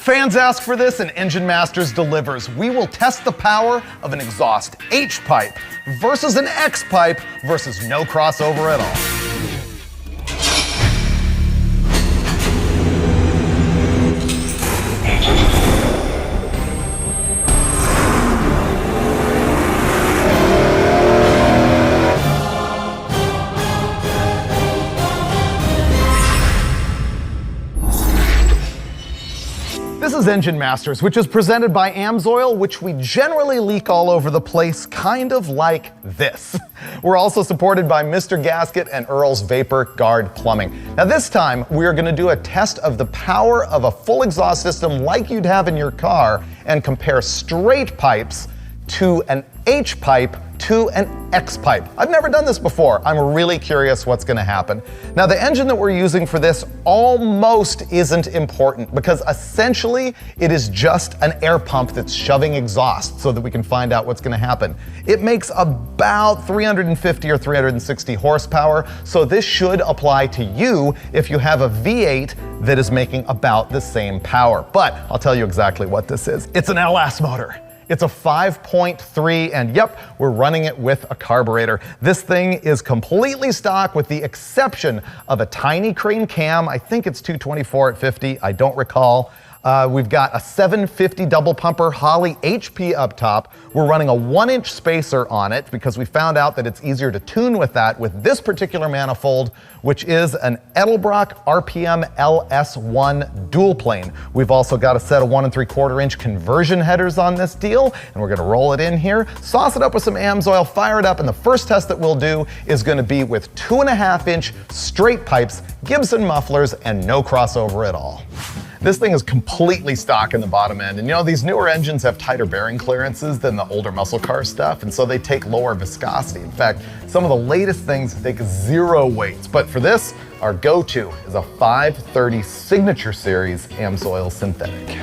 Fans ask for this and Engine Masters delivers. We will test the power of an exhaust H pipe versus an X pipe versus no crossover at all. This is Engine Masters, which is presented by Amsoil, which we generally leak all over the place, kind of like this. We're also supported by Mr. Gasket and Earl's Vapor Guard Plumbing. Now this time, we're gonna do a test of the power of a full exhaust system like you'd have in your car and compare straight pipes to an H pipe to an X pipe. I've never done this before. I'm really curious what's gonna happen. Now the engine that we're using for this almost isn't important because essentially it is just an air pump that's shoving exhaust so that we can find out what's gonna happen. It makes about 350 or 360 horsepower, so this should apply to you if you have a V8 that is making about the same power. But I'll tell you exactly what this is. It's an LS motor. It's a 5.3, and yep, we're running it with a carburetor. This thing is completely stock with the exception of a tiny crane cam. I think it's 224 at 50, I don't recall. We've got a 750 double pumper Holley HP up top. We're running a 1-inch spacer on it because we found out that it's easier to tune with that with this particular manifold, which is an Edelbrock RPM LS1 dual plane. We've also got a set of 1 3/4-inch conversion headers on this deal, and we're gonna roll it in here, sauce it up with some Amsoil, fire it up, and the first test that we'll do is gonna be with 2.5-inch straight pipes, Gibson mufflers, and no crossover at all. This thing is completely stock in the bottom end. And you know, these newer engines have tighter bearing clearances than the older muscle car stuff, and so they take lower viscosity. In fact, some of the latest things take 0 weights. But for this, our go-to is a 530 Signature Series Amsoil Synthetic.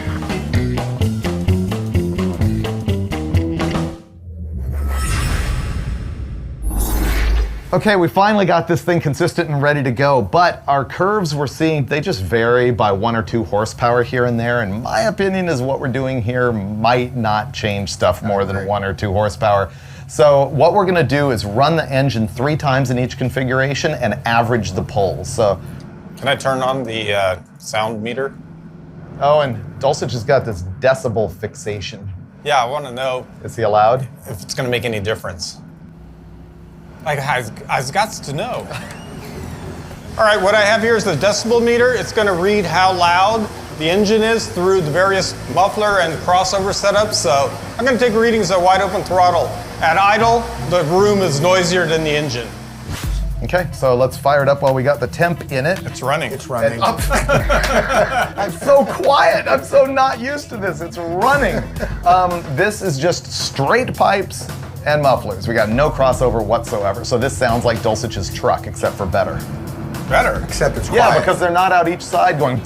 Okay, we finally got this thing consistent and ready to go, but our curves we're seeing, they just vary by 1 or 2 horsepower here and there, and my opinion is what we're doing here might not change stuff more than 1 or 2 horsepower. So what we're gonna do is run the engine 3 times in each configuration and average the pulls. So, can I turn on the sound meter? Oh, and Dulcich has got this decibel fixation. Yeah, I wanna know. Is he allowed? If it's gonna make any difference. Like, I've got to know. All right, what I have here is the decibel meter. It's gonna read how loud the engine is through the various muffler and crossover setups. So I'm gonna take readings at wide open throttle. At idle, the room is noisier than the engine. Okay, so let's fire it up while we got the temp in it. It's running. It's running. I'm so quiet. I'm so not used to this. It's running. This is just straight pipes and mufflers. We got no crossover whatsoever. So this sounds like Dulcich's truck, except for better. Better? Except it's quiet. Yeah, because they're not out each side going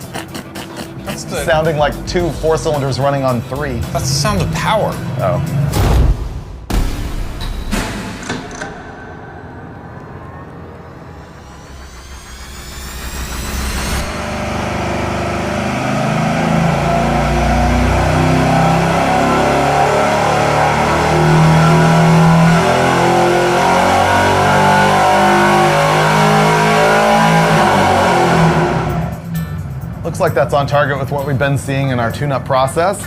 sounding like 2 4-cylinders running on 3. That's the sound of power. Oh. Looks like that's on target with what we've been seeing in our tune-up process.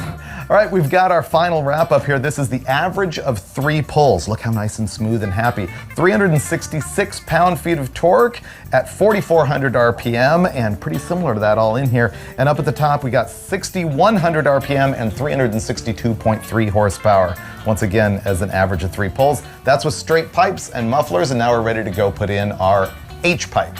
All right, we've got our final wrap up here. This is the average of 3 pulls. Look how nice and smooth and happy. 366 pound-feet of torque at 4,400 RPM, and pretty similar to that all in here. And up at the top, we got 6,100 RPM and 362.3 horsepower. Once again, as an average of 3 pulls. That's with straight pipes and mufflers, and now we're ready to go put in our H pipe.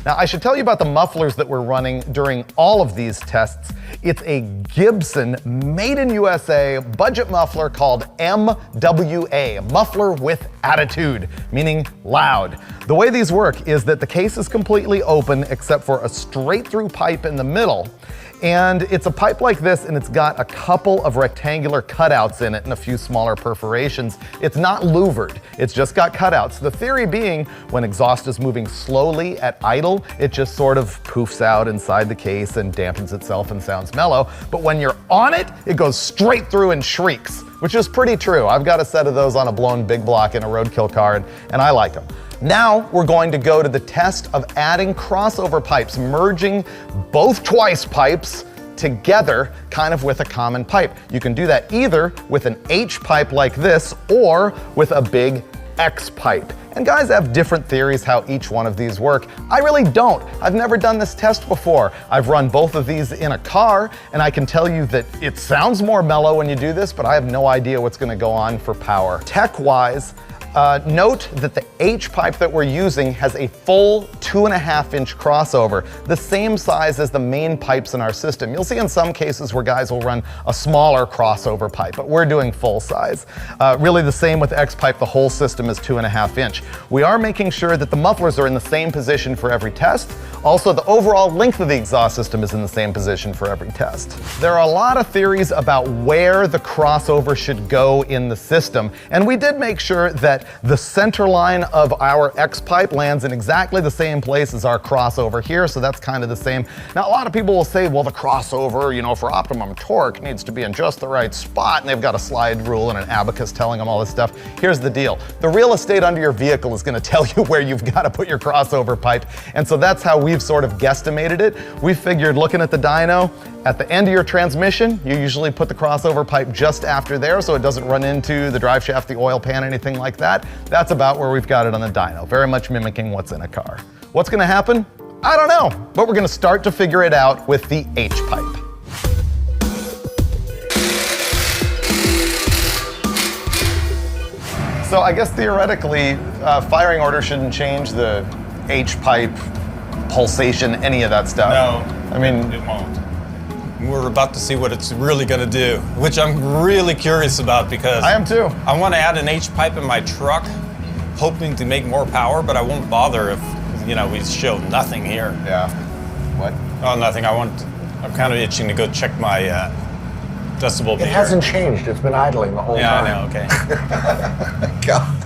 Now, I should tell you about the mufflers that we're running during all of these tests. It's a Gibson made in USA budget muffler called MWA, muffler with attitude, meaning loud. The way these work is that the case is completely open except for a straight through pipe in the middle. And it's a pipe like this, and it's got a couple of rectangular cutouts in it and a few smaller perforations. It's not louvered, it's just got cutouts. The theory being, when exhaust is moving slowly at idle, it just sort of poofs out inside the case and dampens itself and sounds mellow. But when you're on it, it goes straight through and shrieks, which is pretty true. I've got a set of those on a blown big block in a roadkill car, and I like them. Now we're going to go to the test of adding crossover pipes, merging both twice pipes together kind of with a common pipe. You can do that either with an H pipe like this or with a big X pipe. And guys have different theories how each one of these work. I really don't. I've never done this test before. I've run both of these in a car, and I can tell you that it sounds more mellow when you do this, but I have no idea what's gonna go on for power. Tech-wise, note that the H pipe that we're using has a full 2.5-inch crossover, the same size as the main pipes in our system. You'll see in some cases where guys will run a smaller crossover pipe, but we're doing full size. Really the same with X pipe, the whole system is 2.5-inch. We are making sure that the mufflers are in the same position for every test. Also, the overall length of the exhaust system is in the same position for every test. There are a lot of theories about where the crossover should go in the system, and we did make sure that the center line of our X pipe lands in exactly the same place as our crossover here, so that's kind of the same. Now, a lot of people will say, well, the crossover, you know, for optimum torque needs to be in just the right spot, and they've got a slide rule and an abacus telling them all this stuff. Here's the deal. The real estate under your vehicle is gonna tell you where you've got to put your crossover pipe, and so that's how we've sort of guesstimated it. We figured, looking at the dyno, at the end of your transmission, you usually put the crossover pipe just after there so it doesn't run into the drive shaft, the oil pan, anything like that. That's about where we've got it on the dyno, very much mimicking what's in a car. What's gonna happen? I don't know, but we're gonna start to figure it out with the H pipe. So I guess theoretically, firing order shouldn't change the H pipe pulsation, any of that stuff. No, I mean, it won't. We're about to see what it's really gonna do, which I'm really curious about because I am too. I want to add an H pipe in my truck, hoping to make more power, but I won't bother if, you know, we show nothing here. Yeah. What? Oh, nothing. I'm kind of itching to go check my decibel meter. It hasn't changed. It's been idling the whole time. Yeah, I know. Okay. God.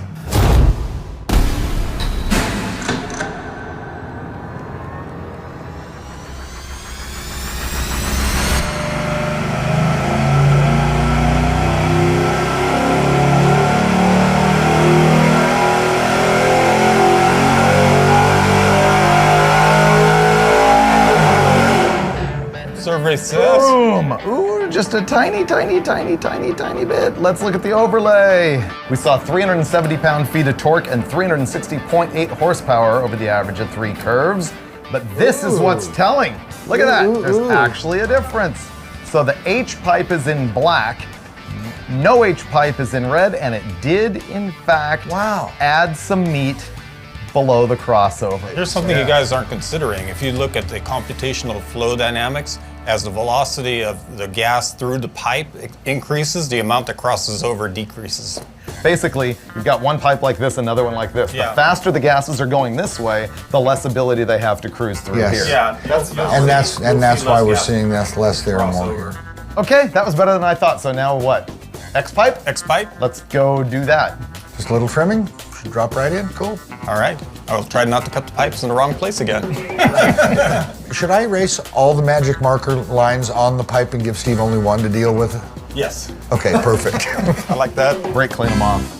Survey says. Boom! Ooh, just a tiny, tiny, tiny, tiny, tiny bit. Let's look at the overlay. We saw 370 pound-feet of torque and 360.8 horsepower over the average of 3 curves. But this is what's telling. Look at that. There's actually a difference. So the H pipe is in black, no H pipe is in red, and it did, in fact, add some meat below the crossover. Here's something you guys aren't considering. If you look at the computational flow dynamics, as the velocity of the gas through the pipe increases, the amount that crosses over decreases. Basically, you've got one pipe like this, another one like this. Yeah. The faster the gases are going this way, the less ability they have to cruise through here. Yeah, that's why we're seeing this less there and more here. Okay, that was better than I thought. So now what? X pipe? X pipe. Let's go do that. Just a little trimming. Should drop right in. Cool. All right. I'll try not to cut the pipes in the wrong place again. Should I erase all the magic marker lines on the pipe and give Steve only one to deal with? Yes. Okay, perfect. I like that. Brake clean them off.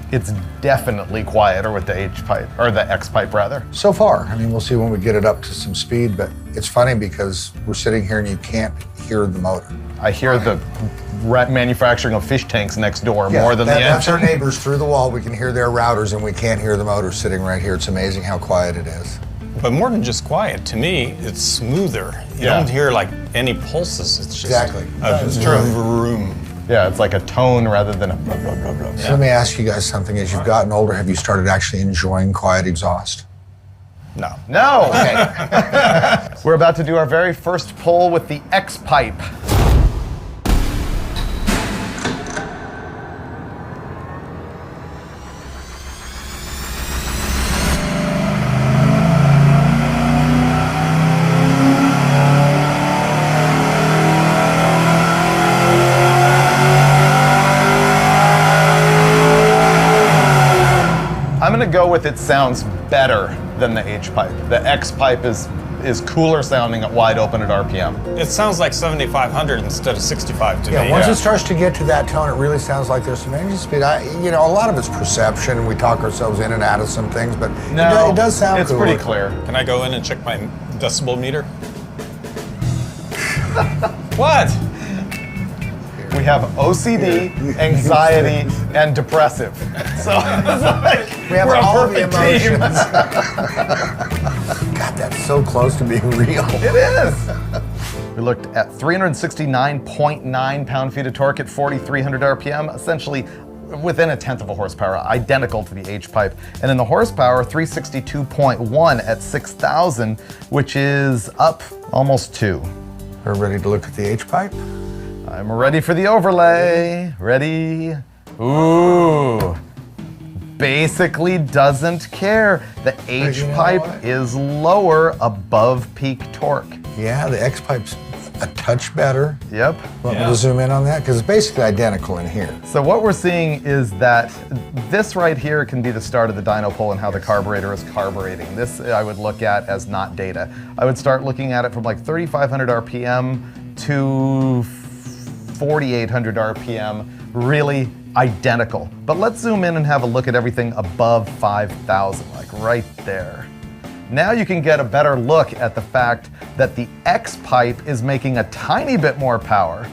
It's definitely quieter with the H pipe, or the X pipe rather. So far, I mean, we'll see when we get it up to some speed, but it's funny because we're sitting here and you can't hear the motor. I hear the manufacturing of fish tanks next door more than the that's our engine. neighbors through the wall. We can hear their routers and we can't hear the motor sitting right here. It's amazing how quiet it is. But more than just quiet, to me, it's smoother. You don't hear like any pulses. It's just Exactly. It's true. Vroom. Yeah, it's like a tone rather than a blah, blah, blah, blah. So let me ask you guys something. As you've gotten older, have you started actually enjoying quiet exhaust? No. No! Okay. We're about to do our very first pull with the X pipe. gonna go with it sounds better than the H pipe. The X pipe is cooler sounding at wide open at RPM. It sounds like 7,500 instead of 65 to me. Once it starts to get to that tone, it really sounds like there's some engine speed. You know, a lot of it's perception. We talk ourselves in and out of some things, but No, it does sound it's cooler. pretty clear. Can I go in and check my decibel meter? What? We have OCD, anxiety, and depressive. So it's like, We have we're a all of the perfect team. emotions. God, that's so close to being real. It is. We looked at 369.9 pound-feet of torque at 4,300 RPM, essentially within 1/10 of a horsepower, identical to the H pipe. And in the horsepower, 362.1 at 6,000, which is up almost 2. Are we ready to look at the H pipe? I'm ready for the overlay. Ready? Ooh. Basically doesn't care. The H you know pipe what? is lower above peak torque. Yeah, the X pipe's a touch better. Yep. Want me to zoom in on that? Because it's basically identical in here. So what we're seeing is that this right here can be the start of the dyno pole and how the carburetor is carbureting. This I would look at as not data. I would start looking at it from like 3,500 RPM to 4,800 RPM, really identical. But let's zoom in and have a look at everything above 5,000, like right there. Now you can get a better look at the fact that the X pipe is making a tiny bit more power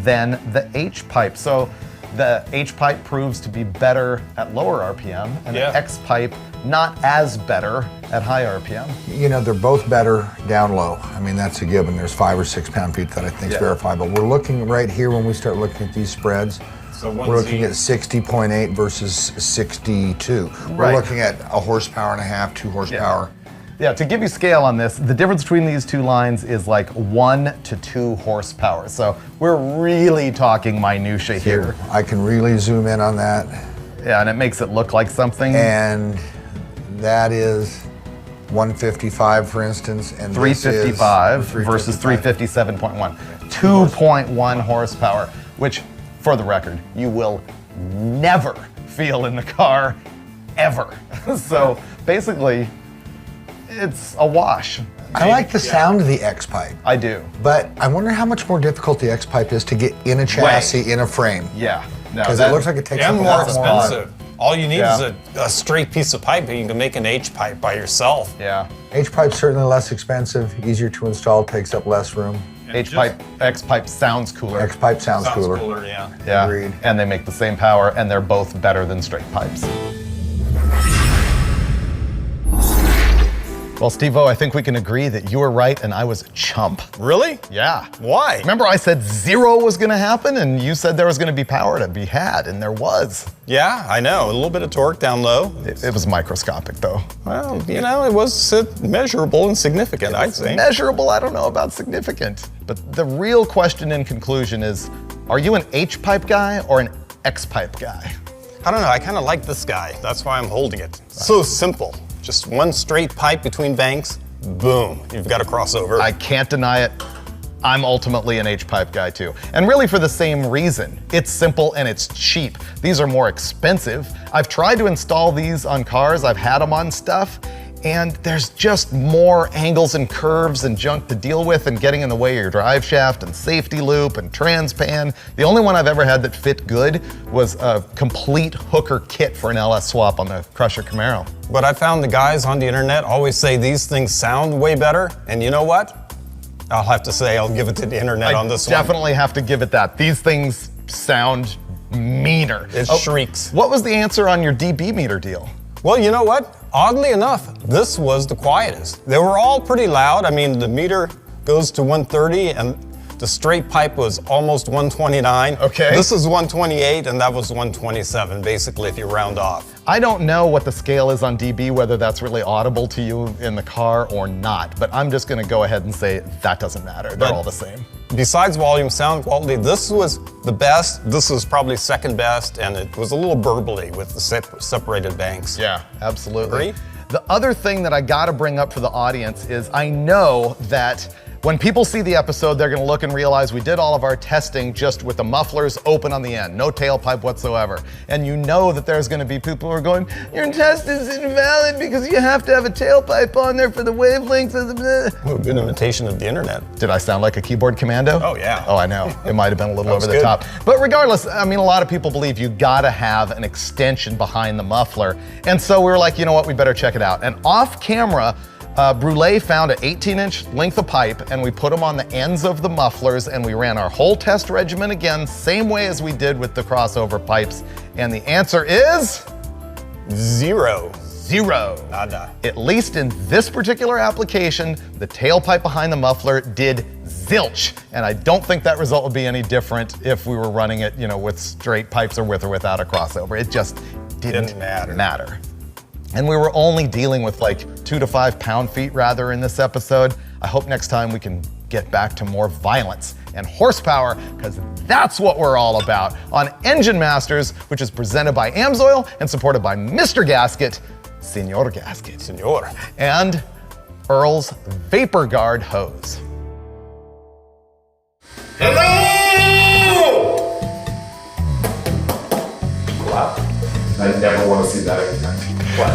than the H pipe. So the H pipe proves to be better at lower RPM, and the X pipe not as better at high RPM. You know, they're both better down low. I mean, that's a given. There's 5 or 6 pound-feet that I think is verifiable. We're looking right here when we start looking at these spreads. So we're looking at 60.8 versus 62. We're Right. looking at a horsepower and a half, 2 horsepower. Yeah, to give you scale on this, the difference between these two lines is like 1 to 2 horsepower. So we're really talking minutia here. I can really zoom in on that. Yeah, and it makes it look like something. And that is 155, for instance, and 355 this is versus 357.1. 2.1 horsepower, which, for the record, you will never feel in the car, ever. So basically, it's a wash. I like the sound of the X pipe, I do. but I wonder how much more difficult the X pipe is to get in a chassis, in a frame. Yeah. No, Because it looks like it takes And a more lot expensive. All you need is Yeah. a straight piece of pipe, and you can make an H pipe by yourself. Yeah. H pipe's certainly less expensive, easier to install, takes up less room. H pipe, X pipe sounds cooler. X pipe sounds cooler. yeah. Yeah. Agreed. And they make the same power, and they're both better than straight pipes. Well, Steve-O, I think we can agree that you were right and I was a chump. Really? Yeah. Why? Remember I said 0 was gonna happen and you said there was gonna be power to be had, and there was. Yeah, I know. A little bit of torque down low. It was microscopic though. Well, you know, it was measurable and significant, I'd say. Measurable, I don't know about significant. But the real question in conclusion is, are you an H pipe guy or an X pipe guy? I don't know. I kind of like this guy. That's why I'm holding it. So simple. Just one straight pipe between banks. Boom. You've got a crossover. I can't deny it. I'm ultimately an H pipe guy too. And really for the same reason. It's simple and it's cheap. These are more expensive. I've tried to install these on cars. I've had them on stuff. And there's just more angles and curves and junk to deal with, and getting in the way of your drive shaft and safety loop and transpan. The only one I've ever had that fit good was a complete hooker kit for an LS swap on the Crusher Camaro. But I found the guys on the internet always say these things sound way better. And you know what? I'll have to say I'll give it to the internet on this one. Definitely have to give it that. These things sound meaner. It shrieks. What was the answer on your dB meter deal? Well, you know what? Oddly enough, this was the quietest. They were all pretty loud. I mean, the meter goes to 130 and the straight pipe was almost 129. Okay. This is 128 and that was 127, basically, if you round off. I don't know what the scale is on dB, whether that's really audible to you in the car or not, but I'm just gonna go ahead and say that doesn't matter. They're all the same. Besides volume, sound quality, this was the best. This was probably second best, and it was a little burbly with the separated banks. Yeah, absolutely. Agree? The other thing that I gotta bring up for the audience is I know that When people see the episode, they're gonna look and realize we did all of our testing just with the mufflers open on the end, no tailpipe whatsoever. And you know that there's gonna be people who are going, your test is invalid because you have to have a tailpipe on there for the wavelengths of the... Ooh, good imitation of the internet. Did I sound like a keyboard commando? Oh, yeah. Oh, I know. It might have been a little over the good. top. But regardless, I mean, a lot of people believe you gotta have an extension behind the muffler. And so we were like, you know what, we better check it out. And off camera, Brule found an 18-inch length of pipe, and we put them on the ends of the mufflers, and we ran our whole test regimen again, same way as we did with the crossover pipes. And the answer is... 0. 0. Nada. At least in this particular application, the tailpipe behind the muffler did zilch. And I don't think that result would be any different if we were running it, you know, with straight pipes or without a crossover. It just didn't matter. And we were only dealing with like 2 to 5 pound-feet rather in this episode. I hope next time we can get back to more violence and horsepower, because that's what we're all about on Engine Masters, which is presented by AMSOIL and supported by Mr. Gasket, Senor Gasket, Senor. and Earl's Vapor Guard hose. Hello! Wow. I never want to see that again. What?